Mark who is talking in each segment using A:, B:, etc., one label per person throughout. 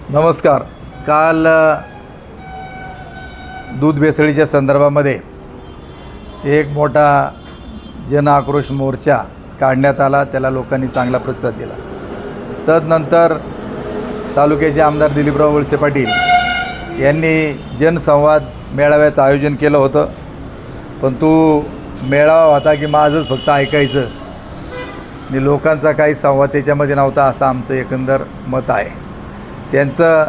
A: नमस्कार. काल दूध भेसळीच्या संदर्भामध्ये एक मोठा जन आक्रोश मोर्चा काढण्यात आला. त्याला लोकांनी चांगला प्रतिसाद दिला. तदनंतर तालुक्याचे आमदार दिलीपराव वळसे पाटील यांनी जनसंवाद मेळाव्याचं आयोजन केलं होतं. पण तो मेळावा होता की माझंच फक्त ऐकायचं आणि लोकांचा काही संवाद त्याच्यामध्ये नव्हता, असं आमचं एकंदर मत आहे. त्यांचं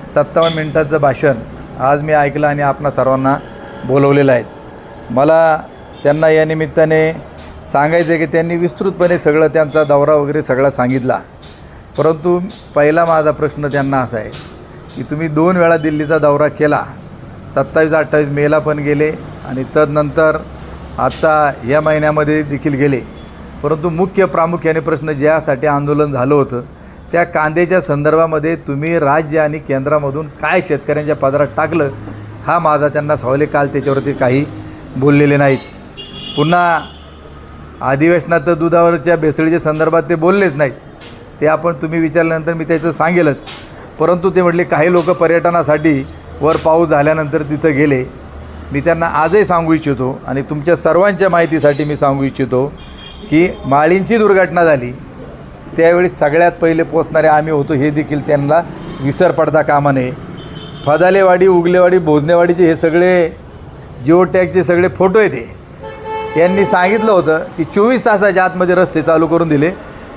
A: 57 मिनिटाचं भाषण आज मी ऐकलं आणि आपणा सर्वांना बोलवलेलं आहे. मला त्यांना या निमित्ताने सांगायचं आहे की त्यांनी विस्तृतपणे सगळं त्यांचा दौरा वगैरे सगळा सांगितला. परंतु पहिला माझा प्रश्न त्यांना असा आहे की तुम्ही 2 वेळा दिल्लीचा दौरा केला, 27-28 मेला पण गेले आणि तदनंतर आत्ता या महिन्यामध्ये देखील गेले. परंतु प्रामुख्याने प्रश्न ज्यासाठी आंदोलन झालं होतं त्या कांद्याच्या संदर्भामध्ये तुम्ही राज्य आणि केंद्रामधून काय शेतकऱ्यांच्या पदरात टाकलं, हा माझा त्यांना सवाल आहे. काल त्याच्यावरती काही बोललेले नाहीत. पुन्हा अधिवेशनात दुधावरच्या भेसळीच्या संदर्भात ते बोललेच नाहीत. ते तुम्ही विचारल्यानंतर मी त्याचं सांगेलच. परंतु ते म्हटले काही लोक पर्यटनासाठी वर पाऊस झाल्यानंतर तिथं गेले. मी त्यांना आजही सांगू इच्छितो आणि तुमच्या सर्वांच्या माहितीसाठी मी सांगू इच्छितो की माळींची दुर्घटना झाली त्यावेळी सगळ्यात पहिले पोचणारे आम्ही होतो, हे देखील त्यांना विसर पडता कामा नये. फदालेवाडी, उगलेवाडी, भोजनेवाडीचे हे सगळे जिओटॅगचे सगळे फोटो येते. यांनी सांगितलं होतं की 24 तासाच्या आतमध्ये रस्ते चालू करून दिले.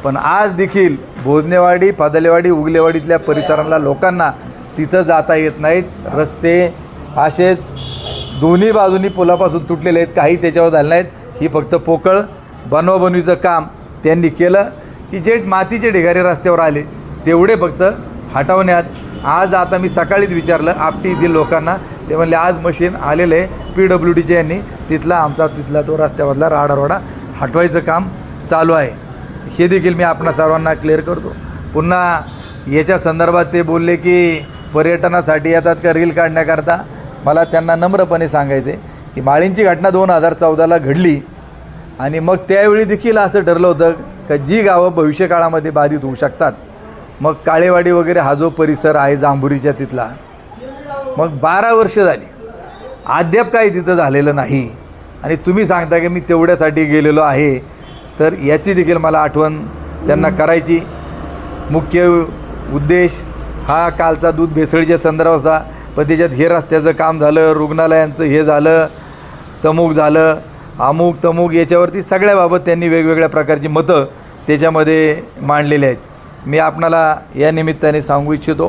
A: पण आज देखील भोजनेवाडी, फदालेवाडी, उगलेवाडीतल्या परिसराला लोकांना तिथं जाता येत नाहीत. रस्ते असेच दोन्ही बाजूनी पुलापासून तुटलेले आहेत, काही त्याच्यावर झाले नाहीत. ही फक्त पोकळ बनवाबनवीचं काम त्यांनी केलं की जे मातीचे ढिगारे रस्त्यावर आले तेवढे फक्त हटवण्यात. आज आता मी सकाळीच विचारलं आपटी येथील लोकांना, ते म्हणले आज मशीन आलेलं आहे PWDचे यांनी, तिथला तो रस्त्यामधला राडारोडा हटवायचं काम चालू आहे. हे देखील मी आपणा सर्वांना क्लिअर करतो. पुन्हा याच्या संदर्भात ते बोलले की पर्यटनासाठी येतात का रील काढण्याकरता. मला त्यांना नम्रपणे सांगायचे की माळींची घटना 2014ला घडली आणि मग त्यावेळी देखील असं ठरलं होतं का जी गावं भविष्यकाळामध्ये बाधित होऊ शकतात, मग काळेवाडी वगैरे हा जो परिसर आहे जांभुरीच्या तिथला, मग 12 वर्ष झाली अद्याप काही तिथं झालेलं नाही. आणि तुम्ही सांगता की मी तेवढ्यासाठी गेलेलो आहे, तर याची देखील मला आठवण त्यांना करायची. मुख्य उद्देश हा कालचा दूध भेसळीच्या संदर्भात होता. पण त्याच्यात हे रस्त्याचं काम झालं, रुग्णालयांचं हे झालं, तमूक झालं, अमूक तमूक, याच्यावरती सगळ्याबाबत त्यांनी वेगवेगळ्या प्रकारची मतं त्याच्यामध्ये मांडलेली आहेत. मी आपणाला या निमित्ताने सांगू इच्छितो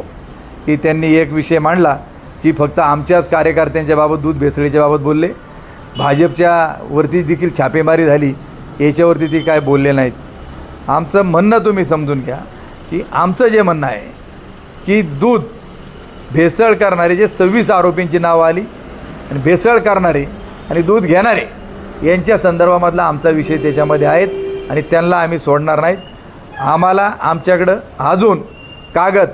A: की त्यांनी एक विषय मांडला की फक्त आमच्याच कार्यकर्त्यांच्या बाबत दूध भेसळीच्या बाबत बोलले, भाजपच्या वरती देखील छापेमारी झाली याच्यावरती ती काय बोलले नाहीत. आमचं म्हणणं तुम्ही समजून घ्या की आमचं जे म्हणणं आहे की दूध भेसळ करणारे जे 26 आरोपींची नावं आली आणि भेसळ करणारे आणि दूध घेणारे यांच्या संदर्भामधला आमचा विषय त्याच्यामध्ये आहेत आणि त्यांना आम्ही सोडणार नाहीत. आम्हाला आमच्याकडं अजून कागद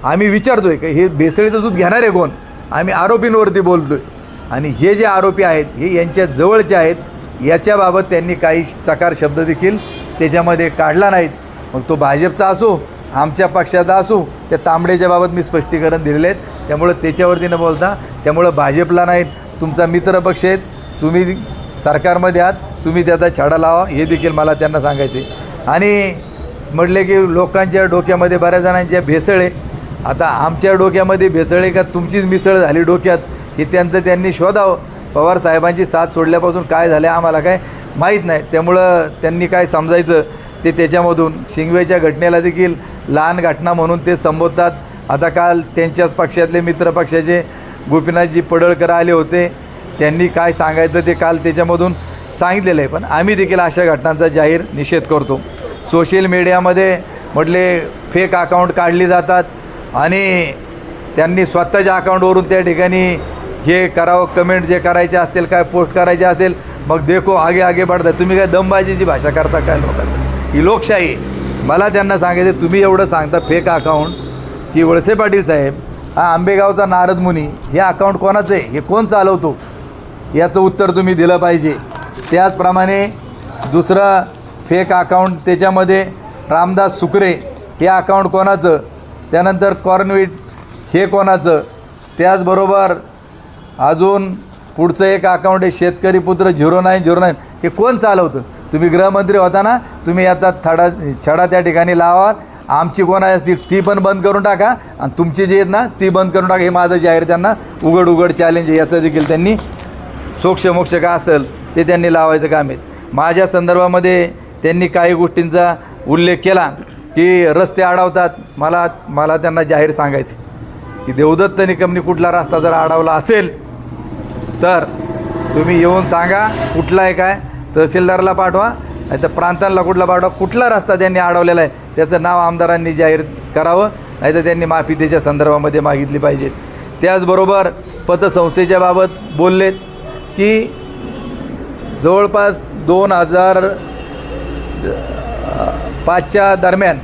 A: आम्ही विचारतो आहे की हे भेसळीचं दूध घेणारे कोण, आम्ही आरोपींवरती बोलतो आहे आणि हे जे आरोपी आहेत हे यांच्या जवळचे आहेत. याच्याबाबत त्यांनी काही चकार शब्द देखील त्याच्यामध्ये काढला नाहीत. मग तो भाजपचा असो, आमच्या पक्षाचा असो, त्या तांबडेच्या बाबत मी स्पष्टीकरण दिलेले आहेत. त्यामुळं त्याच्यावरती न बोलता, त्यामुळं भाजपला नाहीत, तुमचा मित्रपक्ष आहेत, तुम्ही सरकारमध्ये आहात, तुम्ही त्याचा छडा लावा, हे देखील मला त्यांना सांगायचे. आणि म्हटले की लोकांच्या डोक्यामध्ये बऱ्याच जणांच्या भेसळ आहे. आता आमच्या डोक्यामध्ये भेसळ आहे का तुमचीच मिसळ झाली डोक्यात, हे त्यांनी शोधावं. पवार साहेबांची साथ सोडल्यापासून काय झालं आम्हाला काय माहीत नाही. त्यामुळं त्यांनी काय समजायचं ते त्याच्यामधून शिंगवेच्या घटनेला देखील लहान घटना म्हणून ते संबोधतात. आता काल त्यांच्याच पक्षातले मित्रपक्षाचे गोपीनाथजी पडळकर आले होते, त्यांनी काय सांगायचं ते काल त्याच्यामधून सांगितलेलं आहे. पण आम्ही देखील अशा घटनांचा जाहीर निषेध करतो. सोशल मीडियामध्ये म्हटले फेक अकाउंट काढली जातात आणि त्यांनी स्वतःच्या अकाउंटवरून त्या ठिकाणी हे करावं, कमेंट जे करायचे असतील, काय पोस्ट करायचे असेल, मग देखो आगे आगे बढता. तुम्ही काय दमबाजीची भाषा करता काय लोकांना, ही लोकशाही. मला त्यांना सांगायचं तुम्ही एवढं सांगता फेक अकाउंट की वळसे पाटील साहेब हा आंबेगावचा नारद मुनी, हे अकाउंट कोणाचं आहे, हे कोण चालवतो, याचं उत्तर तुम्ही दिलं पाहिजे. त्याचप्रमाणे दुसरं फेक अकाउंट त्याच्यामध्ये रामदास सुकरे, हे अकाउंट कोणाचं, त्यानंतर कॉर्नवीट हे कोणाचं, त्याचबरोबर अजून पुढचं एक अकाउंट आहे शेतकरी पुत्र 0909, हे कोण चालवतं? तुम्ही गृहमंत्री होता ना, तुम्ही आता छडा त्या ठिकाणी लावा, आमची कोणा असतील ती पण बंद करून टाका आणि तुमची जी आहेत ना ती बंद करून टाका. हे माझं जाहीर त्यांना उघड चॅलेंज आहे. याचं देखील त्यांनी सोक्षमोक्ष का असेल ते त्यांनी लावायचं काम आहे. माझ्या संदर्भामध्ये त्यांनी काही गोष्टींचा उल्लेख केला की रस्ते अडवतात. मला त्यांना जाहीर सांगायचं की देवदत्त निकमनी कुठला रस्ता जर अडवला असेल तर तुम्ही येऊन सांगा कुठला आहे, काय तहसीलदारला पाठवा, नाही तर प्रांतांना कुठला पाठवा, कुठला रस्ता त्यांनी अडवलेला आहे त्याचं नाव आमदारांनी जाहीर करावं, नाही तर त्यांनी माफी त्याच्या संदर्भामध्ये मागितली पाहिजेत. त्याचबरोबर पतसंस्थेच्या बाबत बोललेत की जवळपास 2005च्या दरम्यान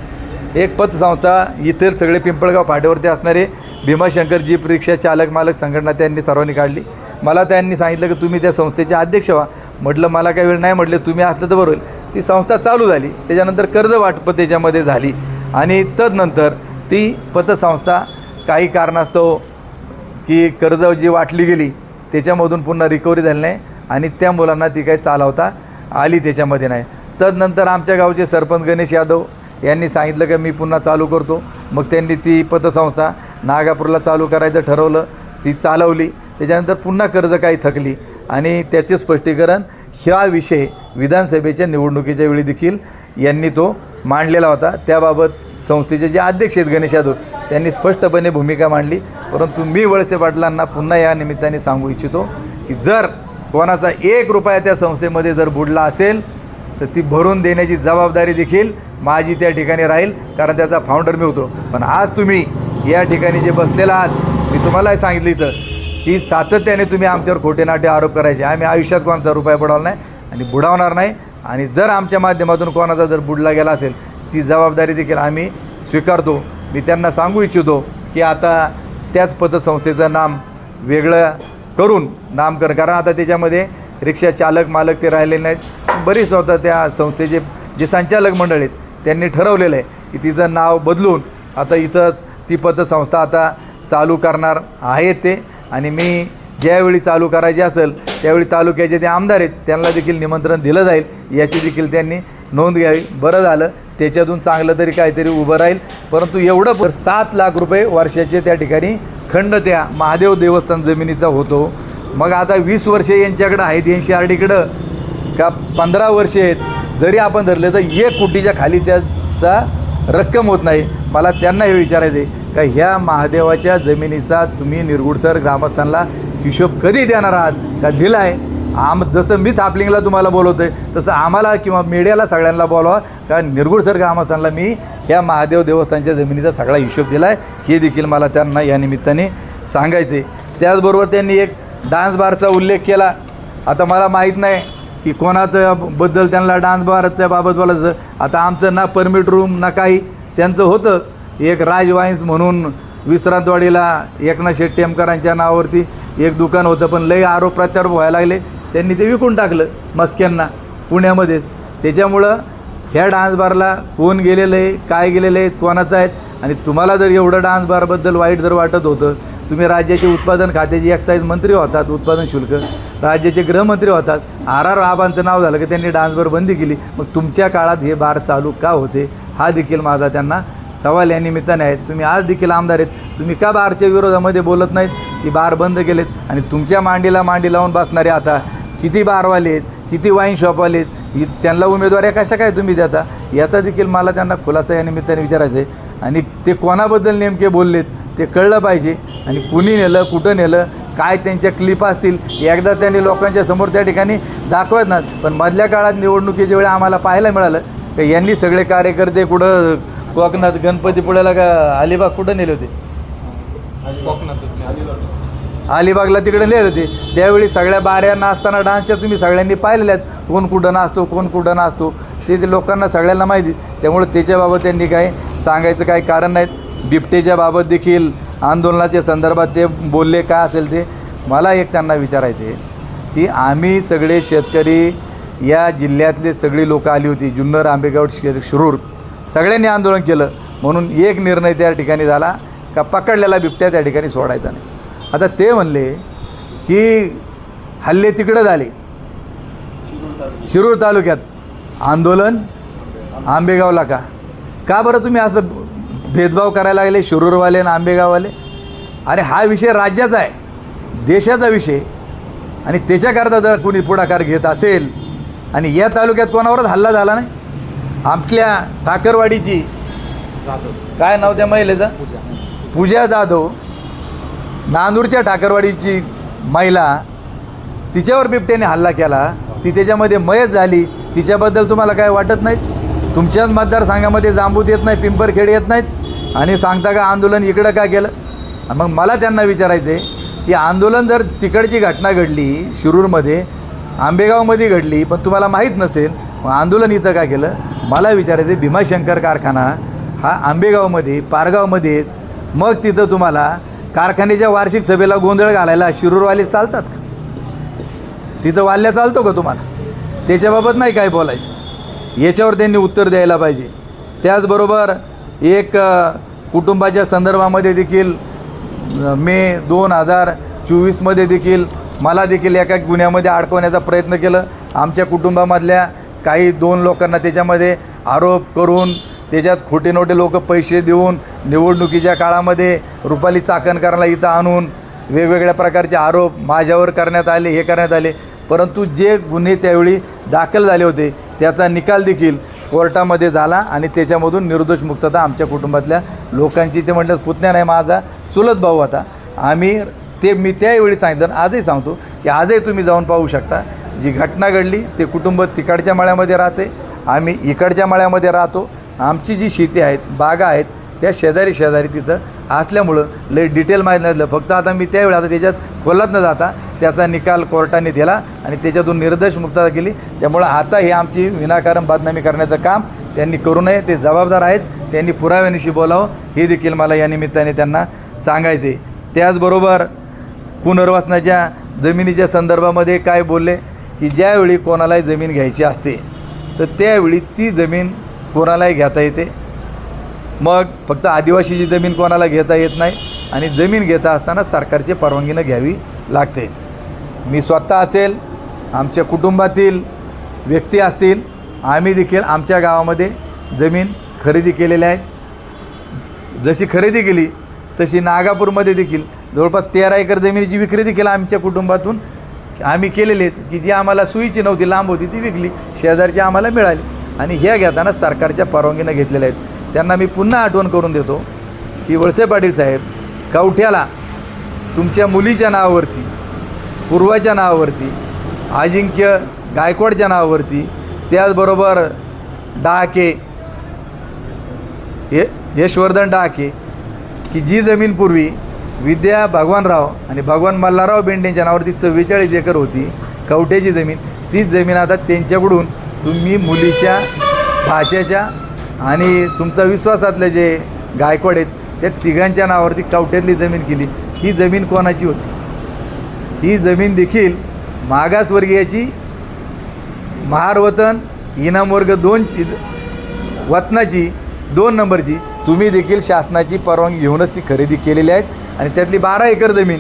A: एक पतसंस्था इतर सगळे पिंपळगाव फाट्यावरती असणारे भीमाशंकर जीप रिक्षा चालक मालक संघटना त्यांनी सर्वांनी काढली. मला त्यांनी सांगितलं की तुम्ही त्या संस्थेचे अध्यक्ष व्हा. म्हटलं मला काही वेळ नाही, म्हटलं तुम्ही असलं तर बरोबर. ती संस्था चालू झाली, त्याच्यानंतर कर्ज वाटप त्याच्यामध्ये झाली आणि तदनंतर ती पतसंस्था काही कारणास्तव की कर्ज जी वाटली गेली त्याच्यामधून पुन्हा रिकव्हरी झाली नाही आणि त्या मुलांना ती काही चालवता आली त्याच्यामध्ये नाही. तदनंतर आमच्या गावचे सरपंच गणेश यादव यांनी सांगितलं की मी पुन्हा चालू करतो. मग त्यांनी ती पतसंस्था नागापूरला चालू करायचं ठरवलं, ती चालवली. त्याच्यानंतर पुन्हा कर्ज काही थकली आणि त्याचे स्पष्टीकरण ह्या विषय विधानसभेच्या निवडणुकीच्या वेळी देखील यांनी तो मांडलेला होता. त्याबाबत संस्थेचे जे अध्यक्ष आहेत गणेश यादव त्यांनी स्पष्टपणे भूमिका मांडली. परंतु मी वळसे पाटलांना पुन्हा या निमित्ताने सांगू इच्छितो की जर कोणाचा 1 रुपया त्या संस्थेमध्ये जर बुडला असेल तर ती भरून देण्याची जबाबदारी देखील माझी त्या ठिकाणी राहील, कारण त्याचा फाउंडर मी होतो. पण आज तुम्ही या ठिकाणी जे बसलेला आहात, मी तुम्हालाही सांगितलं इथं की सातत्याने तुम्ही आमच्यावर खोटे नाटे आरोप करायचे. आम्ही आयुष्यात कोणाचा रुपया बुडवला नाही आणि बुडवणार नाही. आणि जर आमच्या माध्यमातून कोणाचा जर बुडला गेला असेल ती जबाबदारी देखील आम्ही स्वीकारतो. मी त्यांना सांगू इच्छितो की आता त्याच पतसंस्थेचं नाम वेगळं करून नामकरण, कारण आता त्याच्यामध्ये रिक्षा चालक मालक ते राहिले नाहीत. बरीच होता त्या संस्थेचे जे संचालक मंडळ आहेत त्यांनी ठरवलेलं आहे की तिचं नाव बदलून आता इथंच ती पतसंस्था आता चालू करणार आहेत ते. आणि मी ज्यावेळी चालू करायची असेल त्यावेळी तालुक्याचे ते आमदार आहेत त्यांना देखील निमंत्रण दिलं जाईल, याची देखील त्यांनी नोंद घ्यावी. बरं झालं, त्याच्यातून चांगलं तरी काहीतरी उभं राहील. परंतु एवढं 7 लाख रुपये वर्षाचे त्या ठिकाणी खंड त्या महादेव देवस्थान जमिनीचा होतो. मग आता 20 वर्षे यांच्याकडं आहेत NCRTकडं का 15 वर्षे आहेत, जरी आपण धरले तर 1 कोटीच्या खाली त्याचा रक्कम होत नाही. मला त्यांना हे विचारायचं आहे का ह्या महादेवाच्या जमिनीचा तुम्ही निरगुडसर ग्रामस्थांना हिशोब कधी देणार आहात का दिला आहे? जसं मी थापलिंगला तुम्हाला बोलवतो आहे तसं आम्हाला किंवा मीडियाला सगळ्यांना बोलवा का निरगुडसर ग्रामस्थांना मी ह्या महादेव देवस्थानच्या जमिनीचा सगळा हिशोब दिला आहे, हे देखील मला त्यांना या निमित्ताने सांगायचे. त्याचबरोबर त्यांनी एक डान्स बारचा उल्लेख केला. आता मला माहीत नाही की कोणाचं बद्दल त्यांना डान्स बारच्या बाबत बोलायचं. आता आमचं ना परमिट रूम ना काही, त्यांचं होतं एक राज वाईन्स म्हणून विश्रांतवाडीला एकनाथ शेट्टीमकरांच्या नावावरती एक दुकान होतं, पण लई आरोप प्रत्यारोप व्हायला लागले. त्यांनी ते विकून टाकलं मस्क्यांना पुण्यामध्ये. त्याच्यामुळं ह्या डान्स बारला कोण गेलेलं आहे, काय गेलेले आहेत, कोणाचं आहेत. आणि तुम्हाला जर एवढं डान्स बारबद्दल वाईट जर वाटत होतं, तुम्ही राज्याचे उत्पादन खात्याचे एक्साईज मंत्री होतात, उत्पादन शुल्क राज्याचे गृहमंत्री होतात, RR आबांचं नाव झालं की त्यांनी डान्स बार बंदी केली. मग तुमच्या काळात हे बार चालू का होते, हा देखील माझा त्यांना सवाल या निमित्ताने आहे. तुम्ही आज देखील आमदार आहेत, तुम्ही का बारच्या विरोधामध्ये बोलत नाहीत की बार बंद केलेत? आणि तुमच्या मांडीला मांडी लावून बसणारे आता किती बारवाले आहेत, किती वाईन शॉपवाले आहेत, त्यांना उमेदवारी कशा काय तुम्ही देता, याचा देखील मला त्यांना खुलासा या निमित्ताने विचारायचं आहे. आणि ते कोणाबद्दल नेमके बोललेत ते कळलं पाहिजे. आणि कुणी नेलं, कुठं नेलं, काय त्यांच्या क्लिप असतील एकदा त्यांनी लोकांच्या समोर त्या ठिकाणी दाखवत नाहीत. पण मधल्या काळात निवडणुकीच्या वेळी आम्हाला पाहायला मिळालं की यांनी सगळे कार्यकर्ते कुठं कोकणात गणपतीपुळ्याला का अलिबाग कुठं नेले होते, अलिबागला तिकडे नेले होते. त्यावेळी सगळ्या बाऱ्या नाचताना डान्सच्या तुम्ही सगळ्यांनी पाहिलेल्या आहेत, कोण कुठं नाचतो कोण कुठं नाचतो ते लोकांना सगळ्यांना माहिती. त्यामुळे त्याच्याबाबत त्यांनी काय सांगायचं काही कारण नाहीत. बिबटेच्या बाबत देखील आंदोलनाच्या संदर्भात ते बोलले, काय असेल ते. मला एक त्यांना विचारायचे की आम्ही सगळे शेतकरी या जिल्ह्यातले सगळी लोकं आली होती, जुन्नर, आंबेगाव, शिरूर सगळ्यांनी आंदोलन केलं. म्हणून एक निर्णय त्या ठिकाणी झाला का पकडलेला बिबट्या त्या ठिकाणी सोडायचा नाही. आता ते म्हणले की हल्ले तिकडं झाले शिरूर तालुक्यात, आंदोलन आंबेगावला का बरं तुम्ही असं भेदभाव करायला लागले शिरूरवाले आणि आंबेगाववाले? अरे हा विषय राज्याचा आहे, देशाचा विषय, आणि त्याच्याकरता जर कोणी पुढाकार घेत असेल आणि या तालुक्यात कोणावरच हल्ला झाला नाही. आपल्या ठाकरवाडीची काय नाव त्या महिलेचं, पूजा जाधव, नांदूरच्या ठाकरवाडीची महिला, तिच्यावर बिबट्याने हल्ला केला, ती त्याच्यामध्ये मयत झाली. तिच्याबद्दल तुम्हाला काय वाटत नाहीत? तुमच्याच मतदारसंघामध्ये जांबूत येत नाही, पिंपरखेड येत नाहीत आणि सांगता का आंदोलन इकडं का केलं? मग मला त्यांना विचारायचं आहे की आंदोलन जर तिकडची घटना घडली शिरूरमध्ये, आंबेगावमध्ये घडली, पण तुम्हाला माहीत नसेल, मग आंदोलन इथं का केलं? मला विचारायचं, भीमाशंकर कारखाना हा आंबेगावमध्ये पारगावमध्ये, मग तिथं तुम्हाला कारखान्याच्या वार्षिक सभेला गोंधळ घालायला शिरूरवाले चालतात का? तिथं वाल्ल्या चालतो का तुम्हाला? त्याच्याबाबत नाही काय बोलायचं, याच्यावर त्यांनी उत्तर द्यायला पाहिजे. त्याचबरोबर एक कुटुंबाच्या संदर्भामध्ये देखील मे 2024मध्ये देखील मला देखील एका गुन्ह्यामध्ये अडकवण्याचा प्रयत्न केलं. आमच्या कुटुंबामधल्या काही 2 लोकांना त्याच्यामध्ये आरोप करून त्याच्यात खोटे नोटे लोक पैसे देऊन निवडणुकीच्या काळामध्ये रुपाली चाकणकरला इथं आणून वेगवेगळ्या प्रकारचे आरोप माझ्यावर करण्यात आले, हे करण्यात आले. परंतु जे गुन्हे त्यावेळी दाखल झाले होते त्याचा निकाल देखील कोर्टामध्ये झाला आणि त्याच्यामधून निर्दोष मुक्तता आमच्या कुटुंबातल्या लोकांची. ते म्हटलं पुतण्या नाही, माझा चुलत भाऊ होता. मी त्यावेळी सांगितलं, आजही सांगतो की आजही तुम्ही जाऊन पाहू शकता. जी घटना घडली ते कुटुंब तिकडच्या मळ्यामध्ये राहते, आम्ही इकडच्या मळ्यामध्ये राहतो. आमची जी शेती आहेत, बागा आहेत, त्या शेजारी तिथं असल्यामुळं लई डिटेल माहीत नसलं. फक्त आता मी त्यावेळी आता त्याच्यात खोलात न जाता त्याचा निकाल कोर्टाने दिला आणि त्याच्यातून निर्दोष मुक्तता केली. त्यामुळं आता हे आमची विनाकारण बदनामी करण्याचं काम त्यांनी करू नये, ते जबाबदार आहेत, त्यांनी पुराव्यानिशी बोलावं, हे देखील मला या निमित्ताने त्यांना सांगायचे. त्याचबरोबर पुनर्वसनाच्या जमिनीच्या संदर्भामध्ये काय बोलले की ज्यावेळी कोणालाही जमीन घ्यायची असते तर त्यावेळी ती जमीन कोणालाही घेता येते. मग फक्त आदिवासीची जमीन कोणाला घेता येत नाही आणि जमीन घेता असताना सरकारची परवानगीनं घ्यावी लागते. मी स्वतः असेल, आमच्या कुटुंबातील व्यक्ती असतील, आम्ही देखील आमच्या गावामध्ये जमीन खरेदी केलेल्या आहेत. जशी खरेदी केली तशी नागापूरमध्ये देखील जवळपास 13 एकर जमिनीची विक्री देखील आमच्या कुटुंबातून आम्ही केलेली आहेत की जी आम्हाला सोयीची नव्हती, लांब होती, ती विकली, शेजारची आम्हाला मिळाली आणि ह्या घेताना सरकारच्या परवानगीनं घेतलेल्या आहेत. त्यांना मी पुन्हा आठवण करून देतो की वळसे पाटील साहेब, कवठ्याला तुमच्या मुलीच्या नावावरती, पूर्वाच्या नावावरती, अजिंक्य गायकवाडच्या नावावरती, त्याचबरोबर डहाके, यशवर्धन डहाके, की जी जमीन पूर्वी विद्या भगवानराव आणि भगवान मल्हारराव बेंडेंच्या नावावरती 44 एकर होती कवठ्याची जमीन, तीच जमीन आता त्यांच्याकडून तुम्ही मुलीच्या, भाच्याच्या आणि तुमचा विश्वासातले जे गायकवाड आहेत त्या तिघांच्या नावावरती कवठ्यातली जमीन केली. ही जमीन कोणाची होती? ही जमीन देखील मागासवर्गीयाची, महारवतन इनामवर्ग 2ची वतनाची 2 नंबरची, तुम्ही देखील शासनाची परवानगी घेऊनच ती खरेदी केलेली आहेत आणि त्यातली 12 एकर जमीन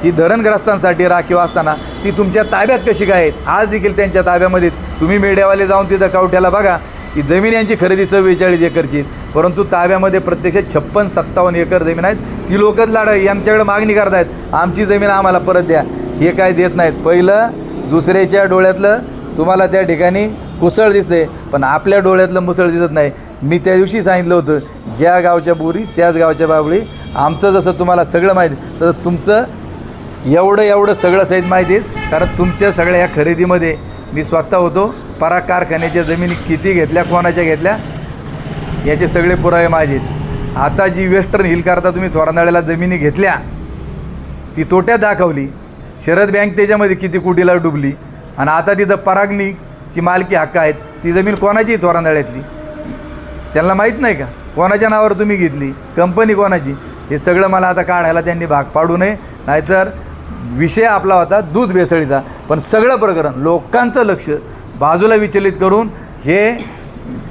A: ही धरणग्रस्तांसाठी राखीव असताना ती तुमच्या ताब्यात कशी काय आहेत? आज देखील त्यांच्या ताब्यामध्ये. तुम्ही मीडियावाले जाऊन तिथं कवठ्याला बघा की जमीन यांची खरेदी 44 एकरची, परंतु ताब्यामध्ये प्रत्यक्षात 56-57 एकर जमीन आहेत. ती लोकच यांच्याकडे मागणी करतायत, आमची जमीन आम्हाला परत द्या. हे काय देत नाहीत. पहिलं दुसऱ्याच्या डोळ्यातलं तुम्हाला त्या ठिकाणी कुसळ दिसते, पण आपल्या डोळ्यातलं मुसळ दिसत नाही. मी त्या दिवशी सांगितलं होतं, ज्या गावच्या बोरी त्याच गावच्या बाबळी. आमचं जसं तुम्हाला सगळं माहिती तसं तुमचं एवढं सगळं सहित माहिती आहे, कारण तुमच्या सगळ्या या खरेदीमध्ये मी स्वतः होतो. पराग कारखान्याच्या जमिनी किती घेतल्या, कोणाच्या घेतल्या, याचे सगळे पुरावे माझे आहेत. आता जी वेस्टर्न हिल करता तुम्ही थोरांदळ्याला जमिनी घेतल्या ती तोट्यात दाखवली. शरद बँक त्याच्यामध्ये किती कोटीला डुबली आणि आता तिथं परागनीची मालकी हक्क आहेत. ती जमीन कोणाची थोरांदळ्यातली? त्यांना माहीत नाही का कोणाच्या नावावर तुम्ही घेतली, कंपनी कोणाची? हे सगळं मला आता काढायला त्यांनी भाग पाडू नये, नाहीतर विषय आपला होता दूध भेसळीचा. पण सगळं प्रकरण लोकांचं लक्ष बाजूला विचलित करून हे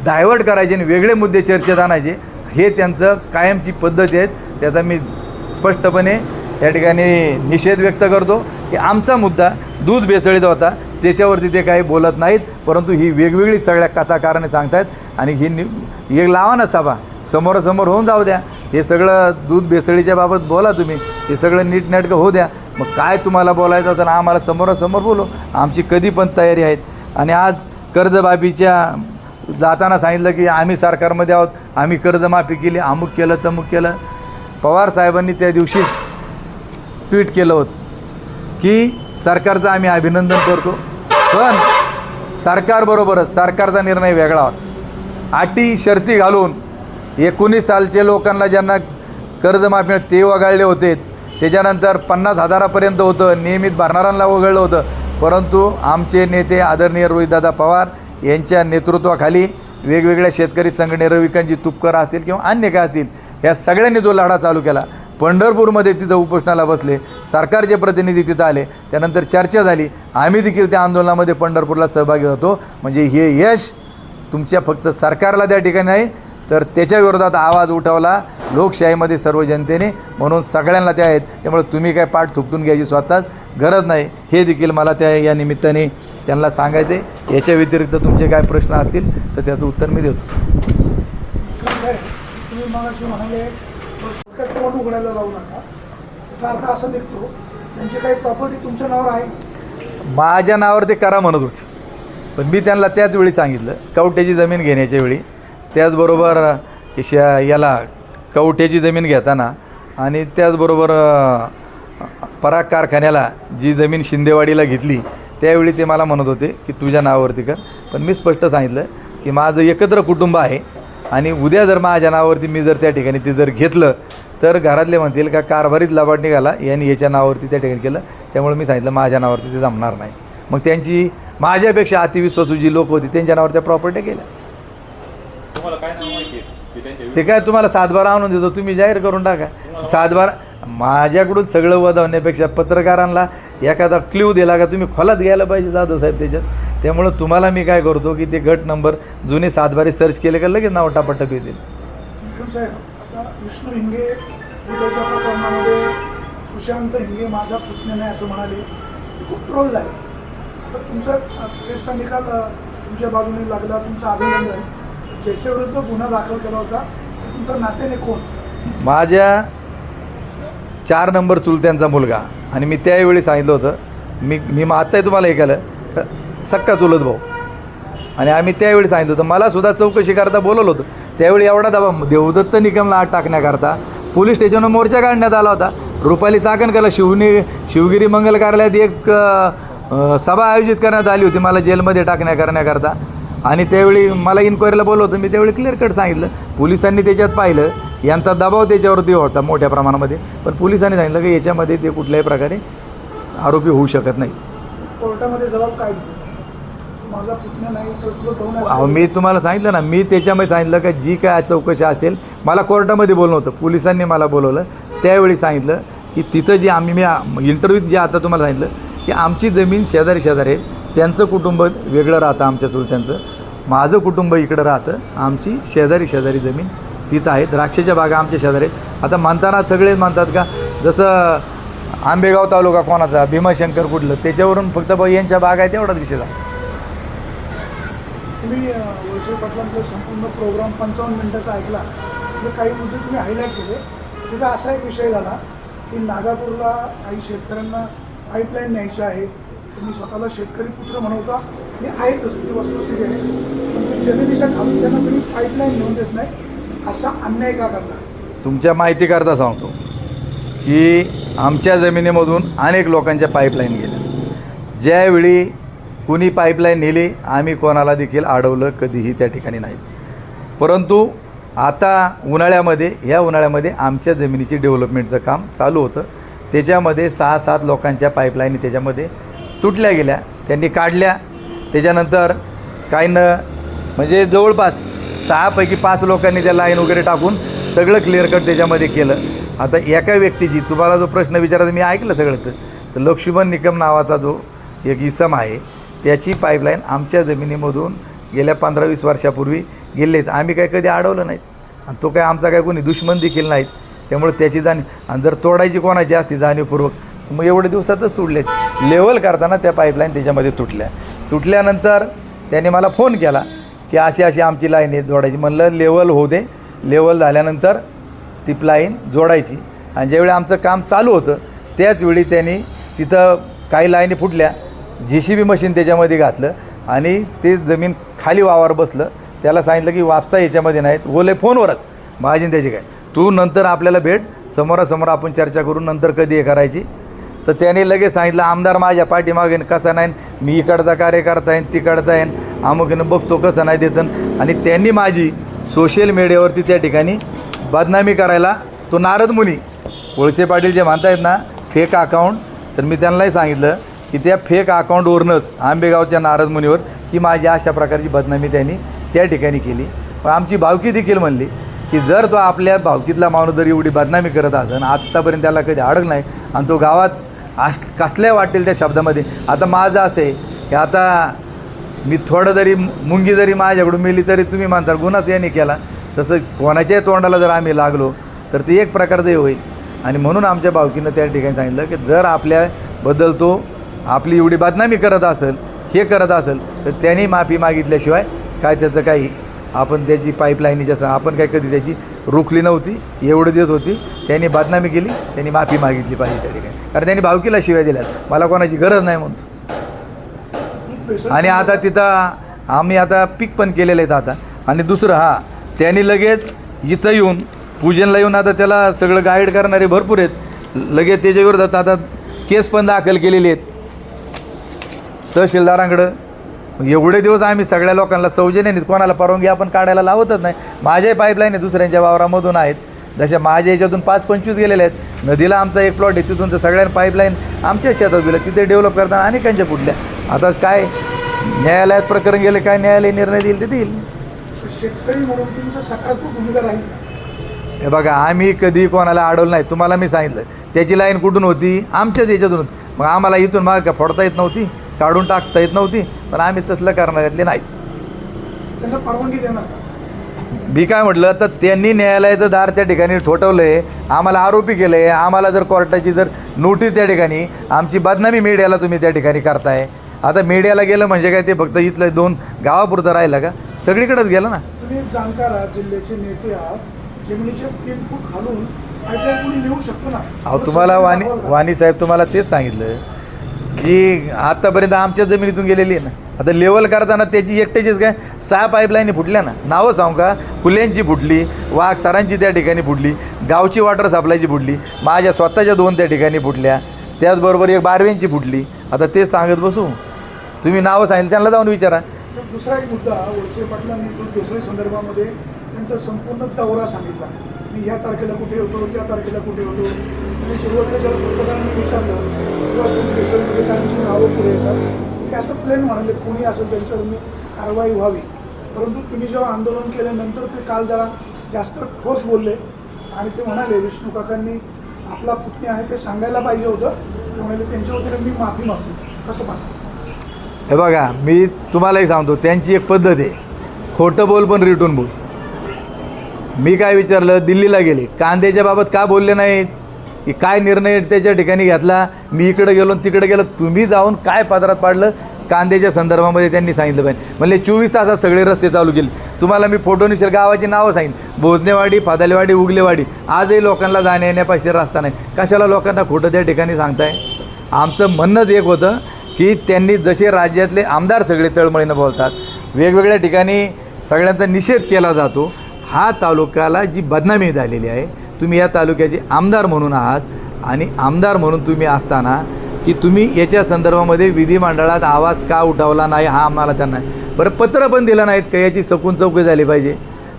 A: डायव्हर्ट करायचे आणि वेगळे मुद्दे चर्चेत आणायचे, हे त्यांचं कायमची पद्धत आहे. त्याचा मी स्पष्टपणे या ठिकाणी निषेध व्यक्त करतो की आमचा मुद्दा दूध भेसळीत होता, त्याच्यावरती ते काही बोलत नाहीत. परंतु ही वेगवेगळी सगळ्या कथाकारणे सांगतायत आणि एक लावा ना सभा, समोरासमोर होऊन जाऊ द्या. हे सगळं दूध भेसळीच्या बाबत बोला तुम्ही, हे सगळं नीटनेटकं होऊ द्या. मग काय तुम्हाला बोलायचं तर आम्हाला समोरासमोर बोलो, आमची कधी पण तयारी आहेत. आणि आज कर्जमाफीच्या जाताना सांगितलं की आम्ही सरकारमध्ये आहोत, आम्ही कर्जमाफी केली, अमुक केलं तमुक केलं. पवार साहेबांनी त्या दिवशी ट्विट केलं होतं की सरकारचं आम्ही अभिनंदन करतो, पण सरकारबरोबरच सरकारचा निर्णय वेगळा होता. अटी शर्ती घालून 19 सालचे लोकांना ज्यांना कर्जमाफी ते वगळले होते, त्याच्यानंतर 50,000पर्यंत होतं, नियमित भरणाऱ्यांना वगळलं होतं. परंतु आमचे नेते आदरणीय रोहितदादा पवार यांच्या नेतृत्वाखाली वेगवेगळ्या शेतकरी संघटने, रविकांतजी तुपकर असतील किंवा अन्य काय असतील, ह्या सगळ्यांनी जो लढा चालू केला, पंढरपूरमध्ये तिथं उपोषणाला बसले, सरकारचे प्रतिनिधी तिथं आले, त्यानंतर चर्चा झाली, आम्ही देखील त्या आंदोलनामध्ये पंढरपूरला सहभागी होतो. म्हणजे हे यश तुमच्या फक्त सरकारला त्या ठिकाणी नाही, तर त्याच्या विरोधात आवाज उठवला लोकशाहीमध्ये सर्व जनतेने, म्हणून सगळ्यांना त्या आहेत. त्यामुळे तुम्ही काय पाठ थुपटून घ्यायची स्वतःच गरज नाही, हे देखील मला त्या या निमित्ताने त्यांना सांगायचे. याच्या व्यतिरिक्त तुमचे काय प्रश्न असतील तर त्याचं उत्तर मी देतो.
B: तुम्ही मगाशी म्हणाले तोंड उघडायला जाऊ नका, याचा अर्थ असं निघतो त्यांची काही प्रॉपर्टी तुमच्या नावावर आहे?
A: माझ्या नावावर ते करा म्हणत होते, पण मी त्यांना त्याच वेळी सांगितलं, कवट्याची जमीन घेण्याच्या वेळी, त्याचबरोबर याला कवट्याची जमीन घेताना आणि त्याचबरोबर पराग कारखान्याला जी जमीन शिंदेवाडीला घेतली त्यावेळी ते मला म्हणत होते की तुझ्या नावावरती कर. पण मी स्पष्ट सांगितलं की माझं एकत्र कुटुंब आहे आणि उद्या जर माझ्या नावावरती मी जर त्या ठिकाणी ते जर घेतलं तर घरातले म्हणतील का कारभारीत लबाड निघाला यांनी याच्या नावावरती त्या ठिकाणी केलं. त्यामुळे मी सांगितलं माझ्या नावावरती ते जमणार नाही. मग त्यांची माझ्यापेक्षा अतिविश्वासू जी लोक होती त्यांच्या नावावर त्या प्रॉपर्ट्या केल्या.
C: तुम्हाला काय नाव माहिती आहे
A: ते काय तुम्हाला 7/12 आणून देतो, तुम्ही जाहीर करून टाका. 7/12 माझ्याकडून सगळं वदवण्यापेक्षा पत्रकारांना एखादा क्ल्यू दिला का तुम्ही खोलात घ्यायला पाहिजे जाधव साहेब त्याच्यात. त्यामुळं तुम्हाला मी काय करतो की ते गट नंबर जुने 7/12 सर्च केले का लगेच नाव टापाटप येतील.
B: निकम साहेब, आता विष्णू हिंगे उद्याच्या प्रकरणामध्ये सुशांत हिंगे माझा पुतण्या नाही असं म्हणाले, ते खूप ट्रोल झाले. तर तुमचा केसचा निकाल तुमच्या बाजूने लागला, तुमचं अभिनंदन. ज्याच्या विरुद्ध गुन्हा दाखल केला होता तुमचा नात्याने कोण?
A: माझ्या 4 नंबर चुलत्यांचा मुलगा. आणि मी त्यावेळी सांगितलं होतं, मी आत्ताही तुम्हाला हे केलं सक्का चुलत भाऊ. आणि आम्ही त्यावेळी सांगितलं होतं, मला सुद्धा चौकशी करता बोलवलं होतं. त्यावेळी एवढा दबाव देवदत्त निकमला आत टाकण्याकरता पोलीस स्टेशनवर मोर्चा काढण्यात आला होता. रुपाली चाकणकरला शिवगिरी मंगल कार्यालयात एक सभा आयोजित करण्यात आली होती मला जेलमध्ये करण्याकरता. आणि त्यावेळी मला इन्क्वायरीला बोलवलं होतं. मी त्यावेळी क्लिअर कट सांगितलं, पोलिसांनी त्याच्यात पाहिलं, यांचा दबाव त्याच्यावरती होता मोठ्या प्रमाणामध्ये, पण पोलिसांनी सांगितलं की याच्यामध्ये ते कुठल्याही प्रकारे आरोपी होऊ शकत नाही.
B: कोर्टामध्ये जबाब काय दिला? माझा पुतण्या नाही तर तुला
A: मी तुम्हाला सांगितलं ना, मी त्याच्यामध्ये सांगितलं का जी काय चौकशी असेल, मला कोर्टामध्ये बोलणं होतं, पोलिसांनी मला बोलवलं. त्यावेळी सांगितलं की तिथं जे मी इंटरव्ह्यूत जे आता तुम्हाला सांगितलं की आमची जमीन शेजारी आहेत, त्यांचं कुटुंब वेगळं राहतं आमच्या चुलत्यांचं, माझं कुटुंब इकडं राहतं, आमची शेजारी जमीन तिथं आहे, द्राक्षाच्या बागा आमच्या शेजारी आहेत. आता म्हणताना सगळेच म्हणतात का जसं आंबेगाव तालुका कोणाचा, भीमाशंकर कुठलं, त्याच्यावरून फक्त यांच्या बागा आहेत एवढाच विषय झाला.
B: तुम्ही वळसे पाटलांचा संपूर्ण प्रोग्राम 55 मिनिटाचा ऐकला, म्हणजे काही मुद्दे तुम्ही हायलाईट केले. तिथं असा एक विषय झाला की नागापूरला काही शेतकऱ्यांना पाईपलाईन न्यायची आहे. तुम्ही स्वतःला शेतकरी पुत्र म्हणवता आणि आहे तसं ती वस्तुस्थिती आहे, पण ते जमिनीच्या खालून त्यांना तुम्ही पाईपलाईन नेऊन देत नाही, असा अन्याय का करता?
A: तुमच्या माहितीकरता सांगतो की आमच्या जमिनीमधून अनेक लोकांच्या पाईपलाईन गेल्या. ज्यावेळी कुणी पाईपलाईन नेली आम्ही कोणाला देखील अडवलं कधीही त्या ठिकाणी नाही. परंतु आता ह्या उन्हाळ्यामध्ये आमच्या जमिनीची डेव्हलपमेंटचं काम चालू होतं. त्याच्यामध्ये 6-7 लोकांच्या पाईपलाईनी त्याच्यामध्ये तुटल्या गेल्या, त्यांनी काढल्या. त्याच्यानंतर काहींना म्हणजे जवळपास 6 पैकी 5 लोकांनी त्या लाईन वगैरे टाकून सगळं क्लिअर कट त्याच्यामध्ये केलं. आता एका व्यक्तीची तुम्हाला जो प्रश्न विचारायचा मी ऐकलं सगळं, तर लक्ष्मण निकम नावाचा जो एक इसम आहे त्याची पाईपलाईन आमच्या जमिनीमधून गेल्या 15-20 वर्षापूर्वी गेलेत. आम्ही काय कधी अडवलं नाहीत. आणि तो काय आमचा काय कोणी दुश्मन देखील नाहीत. त्यामुळे त्याची जाणीव आणि जर तोडायची कोणाची असती जाणीवपूर्वक तर मग एवढे दिवसातच तुटले. लेवल करताना त्या पाईपलाईन त्याच्यामध्ये तुटल्यानंतर त्याने मला फोन केला की अशी अशी आमची लाईन आहे जोडायची. म्हणलं लेवल होऊ दे, लेवल झाल्यानंतर ती लाईन जोडायची. आणि ज्यावेळी आमचं काम चालू होतं त्याचवेळी त्यांनी तिथं काही लाईनी फुटल्या, JCB मशीन त्याच्यामध्ये घातलं आणि ते जमीन खाली वावर बसलं. त्याला सांगितलं की वापसा याच्यामध्ये नाहीत, ओले फोनवरच माझी त्याची काय, तू नंतर आपल्याला भेट, समोरासमोर आपण चर्चा करून नंतर कधी हे करायची. तर त्याने लगेच सांगितलं आमदार माझ्या पाठीमागेन कसा नाही, मी इकडचा कार्यकर्ता आहे तिकडचा आहे, अमुकीनं बघतो कसं नाही देतं. आणि त्यांनी माझी सोशल मीडियावरती त्या ठिकाणी बदनामी करायला, तो नारद मुनी वळसे पाटील जे म्हणतायत ना फेक अकाउंट, तर मी त्यांनाही सांगितलं की त्या फेक अकाउंटवरूनच आंबेगावच्या नारद मुनीवर ही माझी अशा प्रकारची बदनामी त्यांनी त्या ठिकाणी केली. पण आमची भावकी देखील म्हणली की जर तो आपल्या भावकीतला माणूस जर एवढी बदनामी करत असेल, आत्तापर्यंत त्याला कधी अडक नाही आणि तो गावात कसल्या वाटेल त्या शब्दामध्ये. आता माझं असं आहे की आता मी थोडं जरी मुंगी जरी माझ्याकडून मिली तरी तुम्ही म्हणता गुन्हाच याने केला, तसं कोणाच्याही तोंडाला जर आम्ही लागलो तर ते एक प्रकारचं हे होईल. आणि म्हणून आमच्या भावकीनं त्या ठिकाणी सांगितलं की जर आपल्याबद्दल तो आपली एवढी बदनामी करत असेल, हे करत असेल, तर त्यांनी माफी मागितल्याशिवाय काय त्याचं काही आपण त्याची पाईपलाईनीच्या आपण काय कधी त्याची रोखली नव्हती. एवढे दिवस होती त्यांनी बदनामी केली, त्यांनी माफी मागितली पाहिजे त्या ठिकाणी, कारण त्यांनी भावकीला शिवाय दिल्यात, मला कोणाची गरज नाही म्हणतो. आणि आता तिथं आम्ही आता पीक पण केलेलं आहेत आता. आणि दुसरं त्यांनी लगेच इथं येऊन पूजनला येऊन आता त्याला सगळं गाईड करणारे भरपूर आहेत. लगेच त्याच्या विरोधात आता केस पण दाखल केलेली आहेत तहसीलदारांकडं. एवढे दिवस आम्ही सगळ्या लोकांना सौजन्याने कोणाला परवानगी आपण काढायला लावतच नाही. माझ्याही पाईपलाईन आहे दुसऱ्यांच्या वावरामधून आहेत, जशा माझ्या याच्यातून 5-25 गेलेले आहेत. नदीला आमचा एक प्लॉट आहे, तिथून तर सगळ्यांना पाईपलाईन आमच्या शेतात गेलं, तिथे डेव्हलप करताना अनेकांच्या फुटल्या. आता काय न्यायालयात प्रकरण गेले, काय न्यायालय निर्णय देईल ते देईल.
B: शेतकरी म्हणून तुमची सकारात्मक भूमिका राहील.
A: हे बघा आम्ही कधी कोणाला अडवलं नाही. तुम्हाला मी सांगितलं त्याची लाईन कुठून होती, आमच्याच याच्यातून होती. मग आम्हाला इथून माग का फोडता येत नव्हती, काढून टाकता येत नव्हती, पण आम्ही तसलं करणाऱ्यातले नाहीत.
B: त्यांना परवानगी देणार.
A: मी काय म्हटलं तर त्यांनी न्यायालयाचं दार त्या ठिकाणी ठोठवलं आहे, आम्हाला आरोपी केलं आहे. आम्हाला जर कोर्टाची जर नोटीस त्या ठिकाणी आमची बदनामी मीडियाला तुम्ही त्या ठिकाणी करताय. आता मीडियाला गेलं म्हणजे काय ते फक्त इथलं 2 गावापुरतं राहिलं का, सगळीकडेच गेलं ना.
B: तुम्ही एक जाणकार आहात, जिल्ह्याचे नेते आहात, जमिनीचे 3 फूट खालून पाईपलाईन कोणी नेऊ शकतो ना.
A: अहो तुम्हाला वाणी साहेब तुम्हाला तेच सांगितलं की आत्तापर्यंत आमच्या जमिनीतून गेलेली आहे ना. आता लेवल करताना त्याची एकट्याचीच काय 6 पाईपलाईनी फुटल्या ना. नावं सांगू का, फुल्यांची फुटली, वाघ सरांची त्या ठिकाणी फुटली, गावची वॉटर सप्लायची फुटली, माझ्या स्वतःच्या 2 त्या ठिकाणी फुटल्या, त्याचबरोबर एक बारव्यांची फुटली. आता तेच सांगत बसू, तुम्ही नावं सांगितलं त्यांना जाऊन विचारा.
B: दुसरा एक मुद्दा, वळसे पाटलांनी दूध भेसळी संदर्भामध्ये त्यांचा संपूर्ण दौरा सांगितला. मी ह्या तारखेला कुठे होतो, त्या तारखेला कुठे होतो. आणि सुरुवातीला जेव्हा पत्रकारांनी विचारलं तेव्हा दूध भेसळीमध्ये काहींची नावं पुढे येतात, ते असं प्लेन म्हणाले कोणी असेल त्यांच्यावर मी कारवाई व्हावी. परंतु तुम्ही जेव्हा आंदोलन केल्यानंतर ते काल जरा जास्त ठोस बोलले आणि ते म्हणाले विष्णू काकांनी आपला पुतणी आहे ते सांगायला पाहिजे होतं. ते म्हणाले त्यांच्या वतीने मी माफी मागतो. कसं पाहतो?
A: हे बघा मी तुम्हालाही सांगतो, त्यांची एक पद्धत आहे, खोटं बोल पण रिटून बोल. मी काय विचारलं, दिल्लीला गेले, कांद्याच्या बाबत का बोलले नाहीत, की काय निर्णय त्याच्या ठिकाणी घेतला, मी इकडे गेलो तिकडे गेलो, तुम्ही जाऊन काय पदरात पाडलं कांद्याच्या संदर्भामध्ये त्यांनी सांगितलं पाहिजे. म्हणजे 24 तासात सगळे रस्ते चालू केले. तुम्हाला मी फोटो निशेल गावाची नावं सांगितलं, भोजनेवाडी, फादालेवाडी, उगलेवाडी, आजही लोकांना जाण्या येण्यापाशी रस्ता नाही. कशाला लोकांना खोटं त्या ठिकाणी सांगताय. आमचं म्हणणंच एक होतं की त्यांनी जसे राज्यातले आमदार सगळे तळमळीनं बोलतात, वेगवेगळ्या ठिकाणी सगळ्यांचा निषेध केला जातो, हा तालुक्याला जी बदनामी झालेली आहे. तुम्ही या तालुक्याचे आमदार म्हणून आहात आणि आमदार म्हणून तुम्ही असताना की तुम्ही याच्या संदर्भामध्ये विधिमंडळात आवाज का उठवला नाही हा आम्हाला त्यांना. बरं पत्र पण दिलं नाहीत का, याची सखून चौकशी झाली पाहिजे.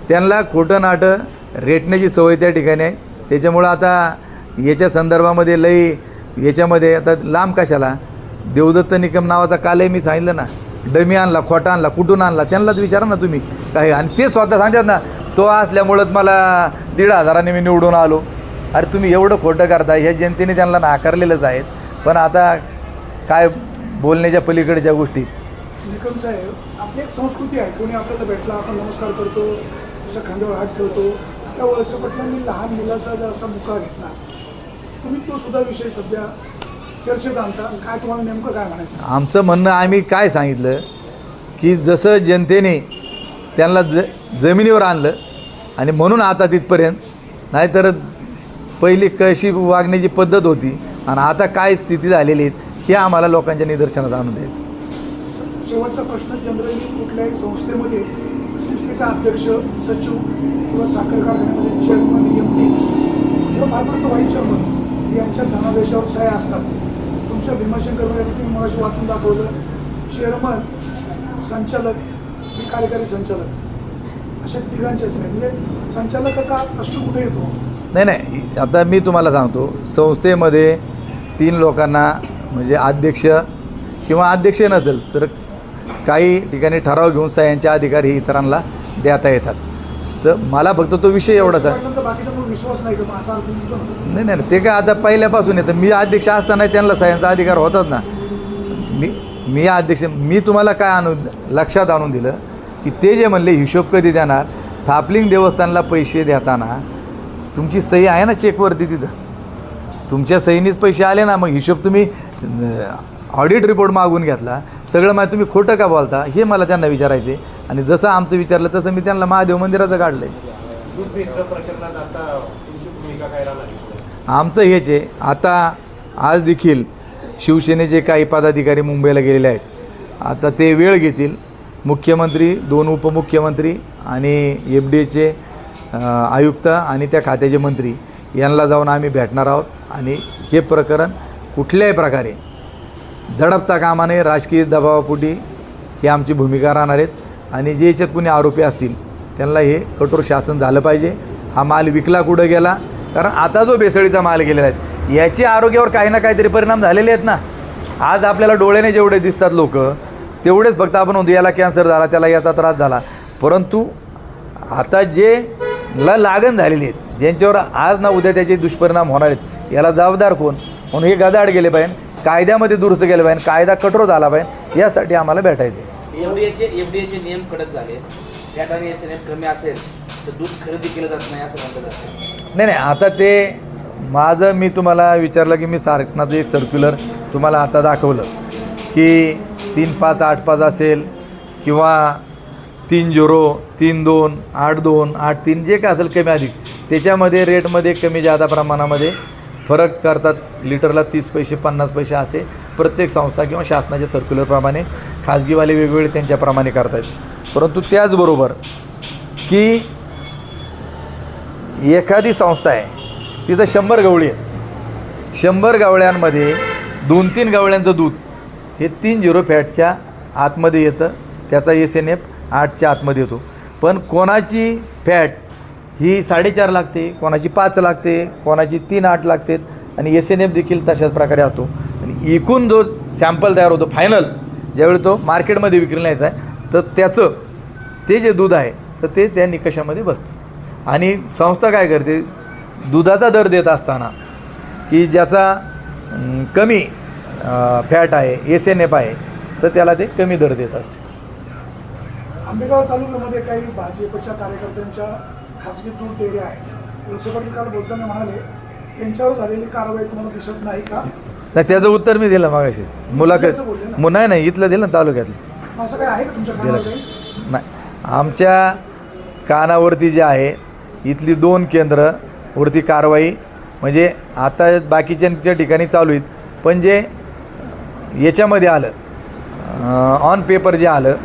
A: त्यांना खोटं नाटं रेटण्याची सवय त्या ठिकाणी आहे. त्याच्यामुळं आता याच्या संदर्भामध्ये लई याच्यामध्ये आता लांब कशाला. देवदत्त निकम नावाचा कालही मी सांगितलं ना, डमी आणला, खोटा आणला, कुठून आणला त्यांनाच विचारा ना तुम्ही काय. आणि ते स्वतः सांगतात ना, तो असल्यामुळंच मला 1,500 मी निवडून आलो. अरे तुम्ही एवढं खोटं करता, ह्या जनतेने त्यांना नाकारलेलंच आहेत. पण आता काय बोलण्याच्या पलीकडच्या गोष्टी.
B: निकम साहेब, आपली एक संस्कृती आहे, कोणी आपल्याला भेटला आपण नमस्कार करतो, त्याच्या खांद्यावर हात ठेवतो, त्या वळसे पाटलांनी लहान मुलाचा जर असा मुका घेतला, तुम्ही तो सुद्धा विषय सध्या चर्चेत आणता. काय तुम्हाला नेमकं काय म्हणायचं?
A: आमचं म्हणणं आम्ही काय सांगितलं की जसं जनतेने त्यांना जमिनीवर आणलं आणि म्हणून आता तिथपर्यंत, नाहीतर पहिली कशी वागण्याची पद्धत होती आणि आता काय स्थिती झालेली आहे हे आम्हाला लोकांच्या निदर्शनास आणून द्यायचं.
B: शेवटचा प्रश्न, जनरली कुठल्याही संस्थेमध्ये संस्थेचा अध्यक्ष, सचिव किंवा साखर कारखान्यामध्ये चेअरमन, MD किंवा भारतात व्हाईस चेअरमन यांच्या धनादेशावर सह्या असतात. तुमच्या भीमाशंकरमध्ये तुम्ही मगाशी वाचून दाखवलं, चेअरमन, संचालक, कार्यकारी संचालक अशा तिघांच्या सह्या. म्हणजे संचालकाचा प्रश्न कुठे येतो?
A: नाही, आता मी तुम्हाला सांगतो, संस्थेमध्ये 3 लोकांना म्हणजे अध्यक्ष किंवा अध्यक्ष नसेल तर काही ठिकाणी ठराव घेऊन सह्यांचे अधिकार हे इतरांना देता येतात. तर मला फक्त तो विषय एवढाच आहे.
B: बाकीचा विश्वास नाही का असा अर्थ निघतो ना?
A: नाही, ते काय आता पहिल्यापासून येतं. मी अध्यक्ष असताना त्यांना सह्यांचा अधिकार होताच ना. मी अध्यक्ष, मी तुम्हाला काय लक्षात आणून दिलं की ते जे म्हणले हिशोब कधी देणार, थापलिंग देवस्थानला पैसे देताना तुमची सही आहे ना चेकवरती, तिथं तुमच्या सहीनीच पैसे आले ना, मग हिशोब तुम्ही ऑडिट रिपोर्ट मागून घेतला, सगळं माहिती तुम्ही खोटं का बोलता हे मला त्यांना विचारायचे. आणि जसं आमचं विचारलं तसं मी त्यांना महादेव मंदिराचं काढलं आहे. आमचं हेच आहे. आता आज देखील शिवसेनेचे काही पदाधिकारी मुंबईला गेलेले आहेत. आता ते वेळ घेतील. मुख्यमंत्री, 2 उपमुख्यमंत्री आणि FDAचे आयुक्त आणि त्या खात्याचे मंत्री यांना जाऊन आम्ही भेटणार आहोत. आणि हे प्रकरण कुठल्याही प्रकारे झडपता कामा नये, राजकीय दबावापोटी ही आमची भूमिका राहणार आहेत. आणि जे याच्यात कोणी आरोपी असतील त्यांना हे कठोर शासन झालं पाहिजे. हा माल विकला कुठं गेला, कारण आता जो भेसळीचा माल गेलेला आहे याचे आरोग्यावर काही ना काहीतरी परिणाम झालेले आहेत ना. आज आपल्याला डोळ्याने जेवढे दिसतात लोक तेवढेच फक्त आपण म्हणतो याला कॅन्सर झाला, त्याला याचा त्रास झाला, परंतु आता जे लागण झालेली आहेत, ज्यांच्यावर आज ना उद्या त्याचे दुष्परिणाम होणार आहेत, याला जबाबदार कोण? म्हणून हे गदाड गेले पाहिजे, कायद्यामध्ये दुरुस्त केलं पाहिजे, कायदा कठोर झाला पाहिजे. यासाठी आम्हाला भेटायचे.
D: एफडीएचे नियम कडक झाले, फॅट आणि SNF कमी असेल तर दूध खरेदी केलं जात नाही असं म्हणलं जातं.
A: नाही, आता ते माझं मी तुम्हाला विचारलं की मी शासनाचं एक सर्क्युलर तुम्हाला आता दाखवलं की 3585 असेल किंवा 30, 32, 82, 83 जे काय असेल कमी अधिक, त्याच्यामध्ये रेटमध्ये कमी जादा प्रमाणामध्ये फरक करतात. लिटरला 30 पैसे 50 पैसे असे प्रत्येक संस्था किंवा शासनाच्या सर्क्युलरप्रमाणे खाजगीवाले वेगवेगळे त्यांच्याप्रमाणे करतात. परंतु त्याचबरोबर की एखादी संस्था आहे तिथं 100 गवळी आहेत, 100 गवळ्यांमध्ये 2-3 गवळ्यांचं दूध हे 30 फॅटच्या आतमध्ये येतं, त्याचा SNF 8च्या आतमध्ये येतो. पण कोणाची फॅट ही 4.5 लागते, कोणाची 5 लागते, कोणाची 3.8 लागते आणि SNF देखील तशाच प्रकारे असतो. आणि एकूण जो सॅम्पल तयार होतो फायनल, ज्यावेळी तो मार्केटमध्ये विक्रीला येत आहे तर त्याचं ते जे दूध आहे तर ते त्या निकषामध्ये बसतं. आणि संस्था काय करते, दुधाचा दर देत असताना की ज्याचा कमी फॅट आहे, SNF आहे, तर त्याला ते कमी दर देत असते.
B: आंबेगाव तालुक्यामध्ये काही भाजपच्या कार्यकर्त्यांच्या खाजगी दूध डेअऱ्या आहेत. वळसे पाटील काल बोलताना म्हणाले त्यांच्यावर झालेली कारवाई तुम्हाला दिसत नाही का?
A: नाही, त्याचं उत्तर मी दिलं मागाशीच मुलाखत. नाही, इथलं दिलं ना तालुक्यातलं.
B: असं काय आहे का तुमच्या कानावर काही?
A: नाही, आमच्या कानावरती जे आहे इथली 2 केंद्रवरती कारवाई, म्हणजे आता बाकीच्या ठिकाणी चालू आहेत, पण जे याच्यामध्ये आलं ऑन पेपर जे आलं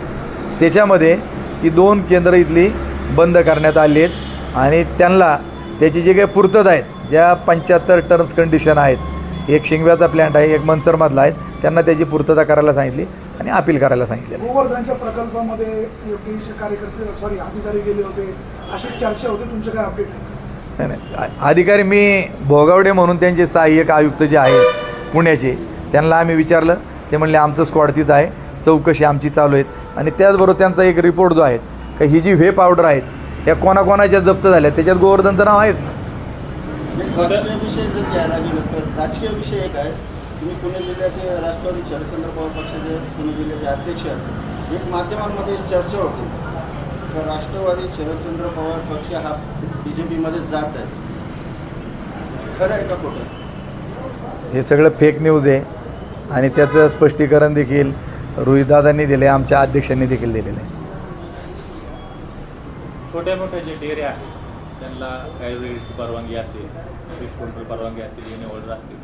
A: त्याच्यामध्ये की 2 केंद्र इथली बंद करण्यात आली आहेत. आणि त्यांना त्याची जे काही पूर्तता आहेत, ज्या 75 टर्म्स कंडिशन आहेत, एक शिंगव्याचा प्लॅन्ट आहे, एक मंचरमधला आहे, त्यांना त्याची पूर्तता करायला सांगितली आणि अपील करायला सांगितलं.
B: गोवर्धनच्या प्रकल्पामध्ये FDAचे कार्यकर्ते अधिकारी गेले होते अशी चर्चा होती, तुमचं काय अपडेट आहे?
A: नाही, अधिकारी मी भोगावडे म्हणून त्यांचे सहाय्यक आयुक्त जे आहेत पुण्याचे, त्यांना आम्ही विचारलं, ते म्हणले आमचं स्क्वॉड तिथं आहे, चौकशी आमची चालू आहेत. आणि त्याचबरोबर त्यांचा एक रिपोर्ट जो आहे का ही जी व्हे पावडर आहेत त्या कोणाकोणाच्या जप्त झाल्या त्याच्यात गोवर्धनचं नाव आहेत ना.
E: राजकीय विषय जर घ्यायला गेलो तर राजकीय विषय एक आहे. तुम्ही पुणे जिल्ह्याचे राष्ट्रवादी शरदचंद्र पवार पक्षाचे पुणे जिल्ह्याचे अध्यक्ष आहेत. एक माध्यमांमध्ये चर्चा होती तर राष्ट्रवादी शरदचंद्र पवार पक्ष हा BJPमध्ये जात आहे, खरं आहे का खोटं आहे?
A: हे सगळं फेक न्यूज आहे आणि त्याचं स्पष्टीकरण देखील रोहितदादांनी दिले, आमच्या अध्यक्षांनी देखील दिलेलं आहे.
C: छोट्या मोठ्या जे डेअरी आहेत त्यांना ॲव्हरेजची परवानगी असेल, फिश कंट्रोल परवानगी असेल, युनियन ऑर्डर असतील,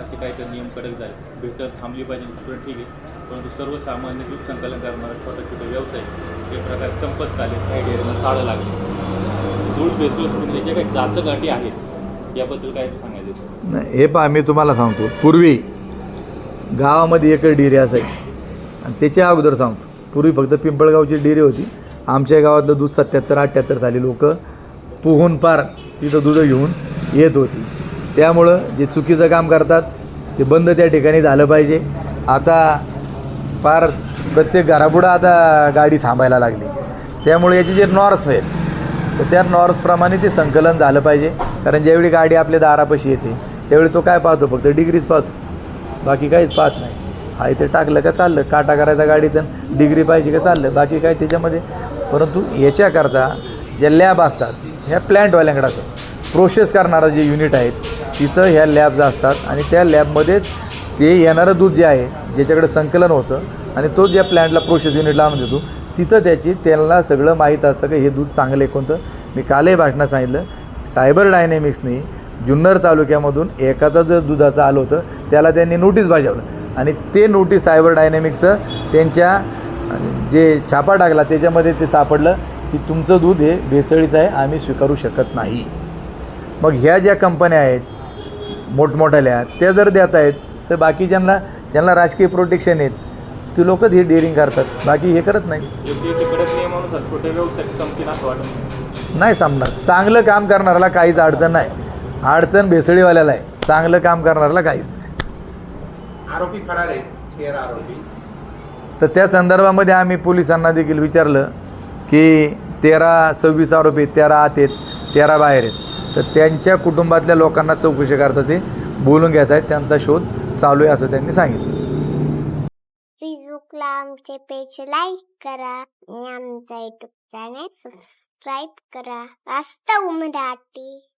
C: असे काही तर नियम कडक झाले. भेसळ थांबली पाहिजे थोडं ठीक आहे, परंतु सर्वसामान्य दूध संकलन करणारे छोटे छोटे व्यवसाय हे प्रकार संपत चालेल. काही डेअरीला ताळं लागले. दूध भेसळ सोडून याच्या काही जाचगाठी आहेत, याबद्दल काय सांगायचं?
A: नाही, हे पहा, मी तुम्हाला सांगतो, पूर्वी गावामध्ये एकच डेअरी असायची आणि त्याच्या अगोदर सांगतो, पूर्वी फक्त पिंपळगावची डेअरी होती. आमच्या गावातलं दूध 77-78 साली लोक पोहून पार तिथं दूध घेऊन येत होती. त्यामुळं जे चुकीचं काम करतात ते बंद त्या ठिकाणी झालं पाहिजे. आता पार प्रत्येक घरापुढं आता गाडी थांबायला लागली. त्यामुळे याचे जे नॉर्म्स आहेत तर त्या नॉर्म्सप्रमाणे ते संकलन झालं पाहिजे. कारण ज्यावेळी गाडी आपल्या दारापाशी येते त्यावेळी तो काय पाहतो, फक्त डिग्रीच पाहतो, बाकी काहीच पाहत नाही. हा इथे टाकलं का चाललं, काटा करायचा गाडीतून, डिग्री पाहिजे का चाललं, बाकी काय त्याच्यामध्ये. परंतु याच्याकरता ज्या लॅब असतात ह्या प्लॅन्टवाल्यांकडे असतात. प्रोसेस करणारा जे युनिट आहेत तिथं ह्या लॅब्स असतात आणि त्या लॅबमध्येच ते येणारं दूध जे आहे ज्याच्याकडे संकलन होतं आणि तो ज्या प्लॅन्टला प्रोसेस युनिटला आणून देतो तिथं त्यांना सगळं माहीत असतं की हे दूध चांगलं आहे कोणतं. मी कालही भाषणात सांगितलं, सायबर डायनेमिक्सनी जुन्नर तालुक्यामधून एकाचं जर दुधाचं आलं होतं त्याला त्यांनी नोटीस बजावलं आणि ते नोटीस सायबर डायनेमिक्सचं त्यांच्या जे छापा टाकला त्याच्यामध्ये ते सापडलं की तुमचं दूध हे भेसळीचं आहे, आम्ही स्वीकारू शकत नाही. मग ह्या ज्या कंपन्या आहेत मोठमोठ्याल्या त्या जर देत आहेत तर ज्यांना राजकीय प्रोटेक्शन आहेत ते लोकच हे डेअरिंग करतात, बाकी हे करत नाही.
C: कडक नियमानुसार छोटे व्यवसाय संपतील असं वाटत
A: नाही संपणार. चांगलं काम करणाऱ्याला काहीच अडचण नाही, अडचण भेसळीवाल्याला आहे. चांगलं काम करणाऱ्याला काहीच नाही.
F: आरोपी फरार आहेत, 13 आरोपी.
A: तर त्या संदर्भामध्ये आम्ही पोलिसांना देखील विचारलं की 26 आरोपी आहेत, 13 आत आहेत, 13 बाहेर आहेत. तर त्यांच्या कुटुंबातल्या लोकांना चौकशी करता ते बोलून घेत आहेत, त्यांचा शोध चालू आहे असं त्यांनी सांगितलं.
G: फेसबुकला आमचे पेज लाईक करा आणि आमचा युट्यूब चॅनेल सबस्क्राईब करा. वास्तव मराठी.